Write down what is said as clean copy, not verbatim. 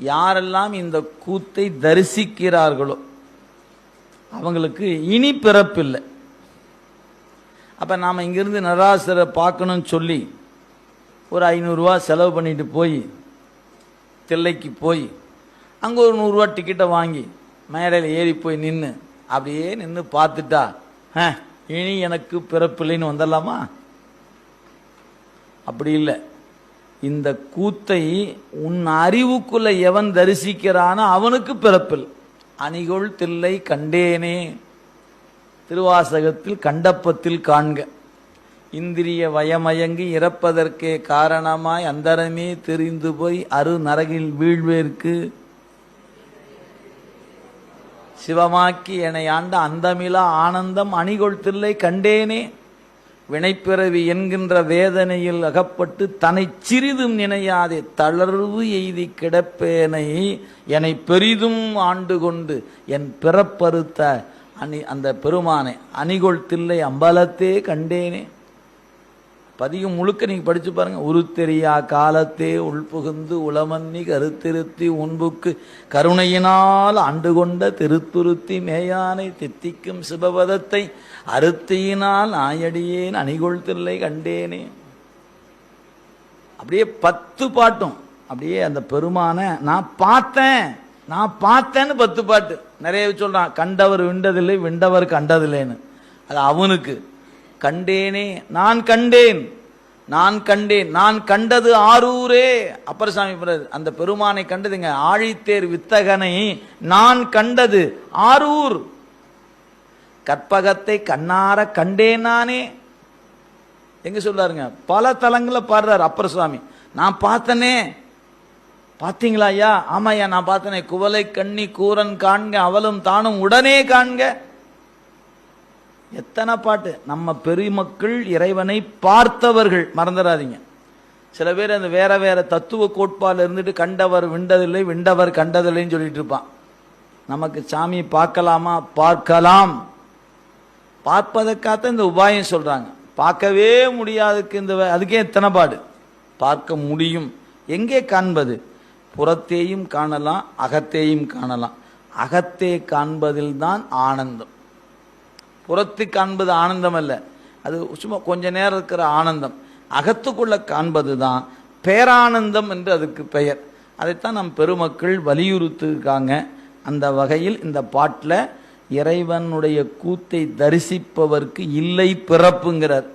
யாரெல்லாம் இந்த கூத்தை தரிசிக்கிறார்களோ அவங்களுக்கு இனி பிறப்பில்லை. அப்போ நாம் இங்கிருந்து நடராசரை பார்க்கணும்னு சொல்லி ஒரு 500 ரூபா செலவு பண்ணிட்டு போய் தில்லைக்கு போய் அங்கே ஒரு 100 ரூபா டிக்கெட்டை வாங்கி மேடையில் ஏறி போய் நின்று அப்படியே நின்று பார்த்துட்டா இனி எனக்கு பிறப்பில்லைன்னு வந்துடலாமா? அப்படி இல்லை. இந்த கூத்தை உன் அறிவுக்குள்ள எவன் தரிசிக்கிறானோ அவனுக்கு பிறப்பில். அணிகொள் தில்லை கண்டேனே, திருவாசகத்தில் கண்டப்பத்தில் காண்க. இந்திரிய வயமயங்கி இறப்பதற்கே காரணமாய் அந்தரமே தெரிந்து போய் அரு நரகில் வீழ்வேற்கு சிவமாக்கி என்னை ஆண்ட அந்தமிலா ஆனந்தம் அணிகொள் தில்லை கண்டேனே. வினைப்பிறவி என்கின்ற வேதனையில் அகப்பட்டு தன்னை சிறிதும் நினையாதே தளர்வு எய்தி கிடப்பேனை என்னை பெரிதும் ஆண்டு கொண்டு என் பிறப்பறுத்த அந்த பெருமானை அணிகொள் தில்லை அம்பலத்தே கண்டேனே. பதிகம் முழுக்க நீங்க படிச்சு பாருங்க. உருத்தெரியா காலத்தே உள்புகுந்து உளமன்னி கருத்திருத்தி உன்புக்கு கருணையினால் ஆண்டு கொண்ட திருத்துருத்தி மேயானை தித்திக்கும் சிவபதத்தை அறுத்தியினால் நாயடியேன் அணிகொள் தில்லை கண்டேனே. அப்படியே 10 பாட்டும் அப்படியே அந்த பெருமானை நான் பார்த்தேன்னு 10 பாட்டு நிறைய சொல்றான். கண்டவர் விண்டதில்லை, விண்டவர் கண்டதில்லைன்னு. அது அவனுக்கு கண்டேனே, நான் கண்டேன், நான் கண்டது ஆரூரே. அப்பர் சாமி அந்த பெருமானை கண்டதுங்க. ஆழித்தேர் வித்தகனை நான் கண்டது ஆரூர். கற்பகத்தை கண்ணார கண்டேன் நானே. எங்க சொல்றாருங்க? பல தலங்களை பாடுறாரு அப்பர் சுவாமி. நான் பார்த்தனே. பார்த்தீங்களா ஐயா? ஆமாய்யா நான் பார்த்தனே. குவலை கண்ணி கூரன் காண்க அவளும் தானும் உடனே காண்க. எத்தனை பாட்டு. நம்ம பெருமக்கள் இறைவனை பார்த்தவர்கள், மறந்துடாதீங்க. சில பேர் அந்த வேற வேற தத்துவ கோட்பாடுல இருந்துட்டு கண்டவர் விண்டதில்லை, விண்டவர் கண்டதில்லைன்னு சொல்லிட்டு இருப்பான். நமக்கு சாமி பார்க்கலாமா? பார்க்கலாம். பார்ப்பதற்காக இந்த உபாயம் சொல்றாங்க. பார்க்கவே முடியாதுக்கு இந்த அதுக்கே எத்தனை பாடு. பார்க்க முடியும். எங்கே காண்பது? புறத்தேயும் காணலாம், அகத்தேயும் காணலாம். அகத்தே காண்பதில் தான் ஆனந்தம். புறத்து காண்பது ஆனந்தம் அல்ல, அது சும்மா கொஞ்ச நேரம் இருக்கிற ஆனந்தம். அகத்துக்குள்ள காண்பது தான் பேரானந்தம் என்று அதுக்கு பெயர். அதைத்தான் நம் பெருமக்கள் வலியுறுத்திருக்காங்க. அந்த வகையில் இந்த பாட்டில் இறைவனுடைய கூத்தை தரிசிப்பவர்க்கு இல்லை பிறப்புங்கிறார்.